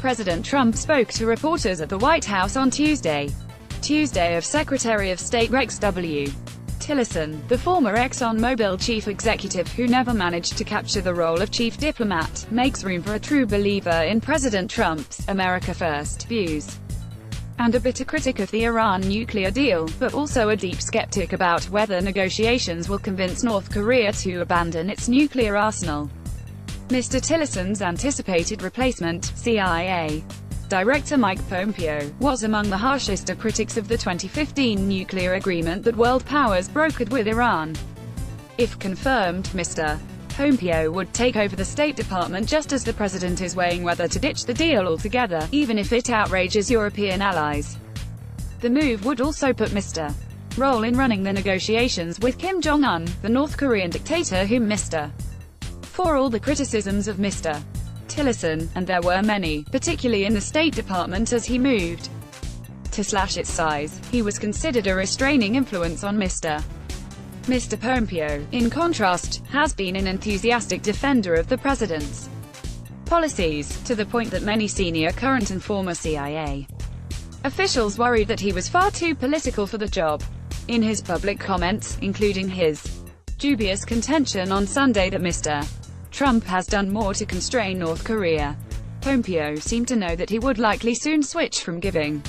President Trump spoke to reporters at the White House on Tuesday of Secretary of State Rex W. Tillerson, the former ExxonMobil chief executive who never managed to capture the role of chief diplomat, makes room for a true believer in President Trump's America First views, and a bitter critic of the Iran nuclear deal, but also a deep skeptic about whether negotiations will convince North Korea to abandon its nuclear arsenal. Mr. Tillerson's anticipated replacement, CIA Director Mike Pompeo, was among the harshest of critics of the 2015 nuclear agreement that world powers brokered with Iran. If confirmed, Mr. Pompeo would take over the State Department just as the president is weighing whether to ditch the deal altogether, even if it outrages European allies. The move would also put Mr. role in running the negotiations with Kim Jong-un, the North Korean dictator whom Mr. For all the criticisms of Mr. Tillerson, and there were many, particularly in the State Department as he moved to slash its size, he was considered a restraining influence on Mr. Pompeo, in contrast, has been an enthusiastic defender of the president's policies, to the point that many senior current and former CIA officials worried that he was far too political for the job. In his public comments, including his dubious contention on Sunday that Mr. Trump has done more to constrain North Korea, Pompeo seemed to know that he would likely soon switch from giving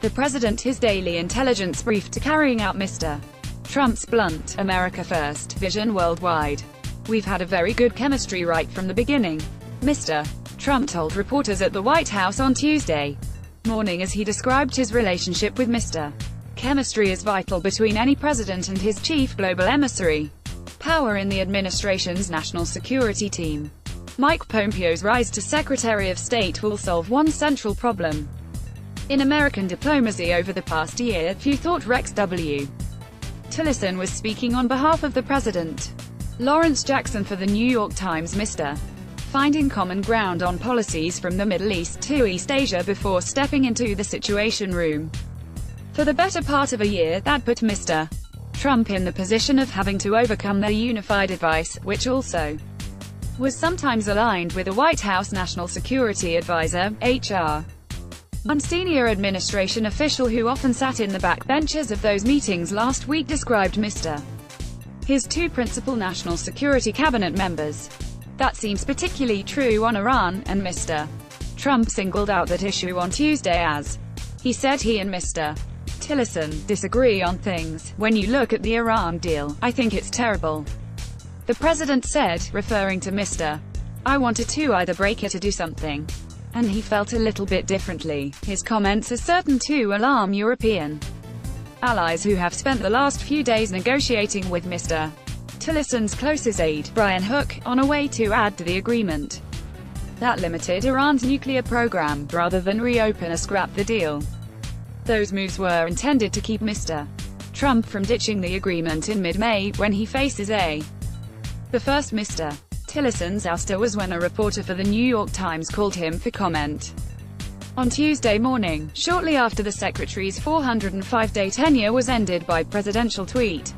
the president his daily intelligence brief to carrying out Mr. Trump's blunt, America First vision worldwide. "We've had a very good chemistry right from the beginning," Mr. Trump told reporters at the White House on Tuesday morning as he described his relationship with Mr. Chemistry is vital between any president and his chief global emissary power in the administration's national security team. Mike Pompeo's rise to Secretary of State will solve one central problem in American diplomacy over the past year, few thought. Rex W. Tillerson was speaking on behalf of the president. Lawrence Jackson for the New York Times. Mr. finding common ground on policies from the Middle East to East Asia before stepping into the Situation Room. For the better part of a year, that put Mr. Trump in the position of having to overcome their unified advice, which also was sometimes aligned with a White House National Security Advisor, HR. One senior administration official who often sat in the backbenches of those meetings last week described Mr. his two principal national security cabinet members. That seems particularly true on Iran, and Mr. Trump singled out that issue on Tuesday as he said he and Mr. Tillerson disagree on things. "When you look at the Iran deal, I think it's terrible," the president said, referring to Mr. I wanted to either break it or do something, and he felt a little bit differently. His comments are certain to alarm European allies who have spent the last few days negotiating with Mr. Tillerson's closest aide, Brian Hook, on a way to add to the agreement that limited Iran's nuclear program, rather than reopen or scrap the deal. Those moves were intended to keep Mr. Trump from ditching the agreement in mid-May, when he faces the first Mr. Tillerson's ouster was when a reporter for the New York Times called him for comment on Tuesday morning, shortly after the secretary's 405-day tenure was ended by presidential tweet.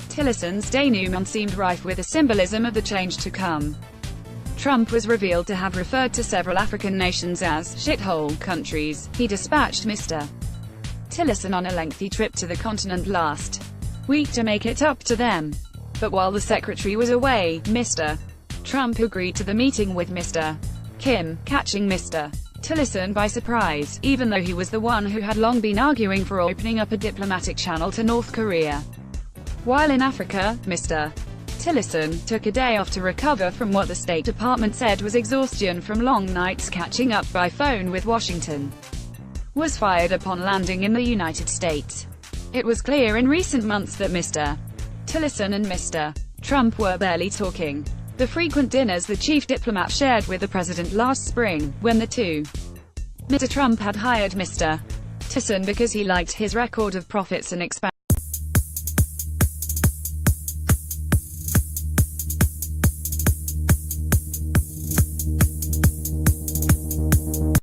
Tillerson's denouement seemed rife with a symbolism of the change to come. Trump was revealed to have referred to several African nations as shithole countries. He dispatched Mr. Tillerson on a lengthy trip to the continent last week to make it up to them. But while the secretary was away, Mr. Trump agreed to the meeting with Mr. Kim, catching Mr. Tillerson by surprise, even though he was the one who had long been arguing for opening up a diplomatic channel to North Korea. While in Africa, Mr. Tillerson took a day off to recover from what the State Department said was exhaustion from long nights catching up by phone with Washington. Was fired upon landing in the United States. It was clear in recent months that Mr. Tillerson and Mr. Trump were barely talking. The frequent dinners the chief diplomat shared with the president last spring, when the two Mr. Trump had hired Mr. Tillerson because he liked his record of profits and expansion.